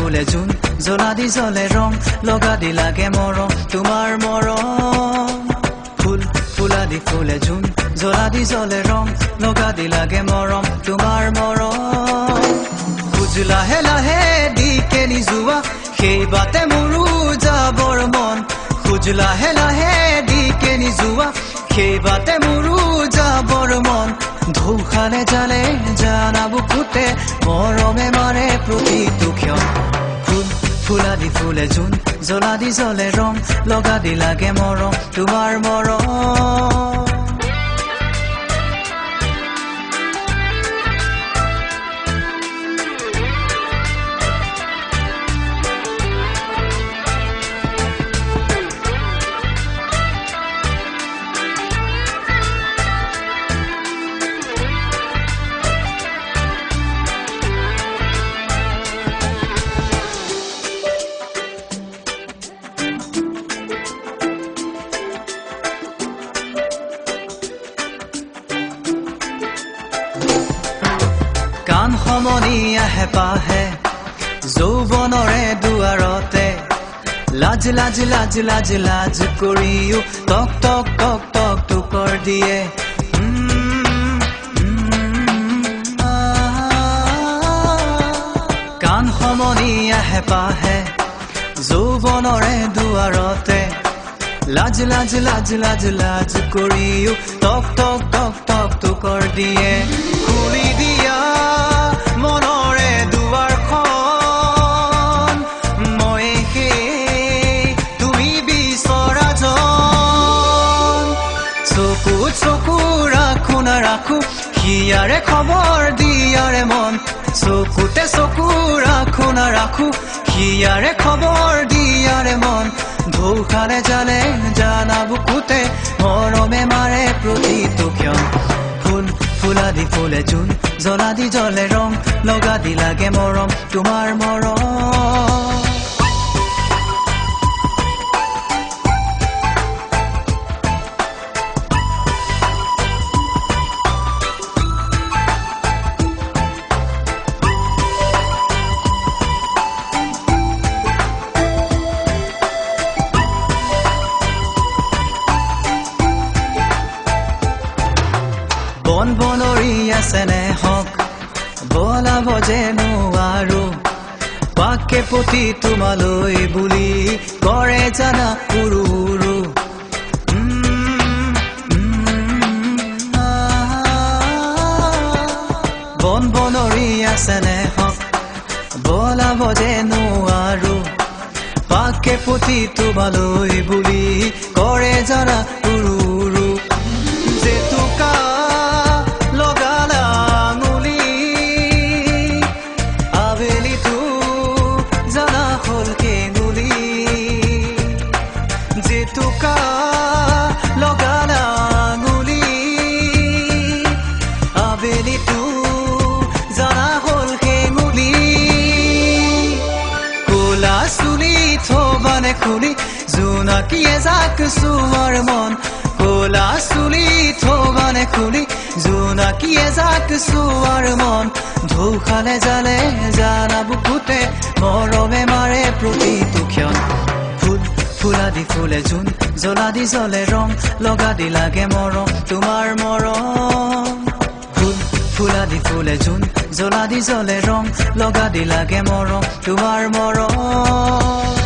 ফুলে জোন জ্বলা দি জ্বলে ৰং লগা দি লাগে মৰম তোমাৰ মৰম ফুল ফুলা দি ফুলে জোন জ্বলা দি জ্বলে ৰং লগা দি লাগে মৰম তোমাৰ মৰম খোজ লাহে লাহে দি কেনি যোৱা সেই বাটে মোৰো যাবৰ মন খোজ লাহে লাহে দি কেনি যোৱা সেই বাটে মোৰো যাবৰ মন ধৌখালে জালে জানা বুকুতে মৰমে মাৰে প্ৰতিটো ক্ষণ ফুল ফুলা দি ফুলে জোন জ্বলা দি জ্বলে ৰং লগা দি লাগে মৰম তোমাৰ মৰম কান সমনি আহে পাহে যৌৱনৰে দুৱাৰতে লাজ লাজ লাজ লাজ লাজ কৰিও টক টক টক টক টুকৰ দিয়ে কান সমনি আহে পাহে যৌৱনৰে দুৱাৰতে লাজ লাজ লাজ লাজ লাজ কৰিও টক টক টক টক টুকৰ দিয়ে খুলি দিয়া মনৰে দুৱাৰখন মই তুমি বিচৰা জন চকুত চকু ৰাখো নাৰাখো হিয়াৰে খবৰ দিয়াৰে মন চকুতে চকু ৰাখো নাৰাখো হিয়াৰে খবৰ দিয়াৰে মন ধৌখালে জালে জানা বুকুতে মৰমে মাৰে প্ৰতিটো ক্ষণ ফুল ফুলা দি ফুলে জোন জ্বলা দি জ্বলে ৰং লগা দি লাগে মৰম তোমাৰ মৰম বন বনৰি আছেনে হক বলাব যে নোৱাৰো পাকে পতি তোমালৈ বুলি কৰে জানা উৰু উৰু বন বনৰি আছেনে হক বলাব যে নোৱাৰো পাকে পতি তোমালৈ বুলি কৰে জানা উৰু উৰু জেতুকা জেতুকা লগালা আঙুলি আবেলিটো জানা হল হেঙুলি কোলা চুলি থবানে খুলি জোনাকীয়ে যাক চোৱাৰ মন কোলা চুলি থবানে খুলি জোনাকীয়ে যাক চোৱাৰ মন ধৌখালে জালে জানা বুকুতে মৰমে মাৰে প্ৰতিটো ক্ষণ ফুলা দি ফুলে জোন জ্বলা দি জ্বলে ৰং লগা দি লাগে মৰম তোমাৰ মৰম ফুল ফুলা দি ফুলে জোন জ্বলা দি জ্বলে ৰং লগা দি লাগে মৰম তোমাৰ মৰম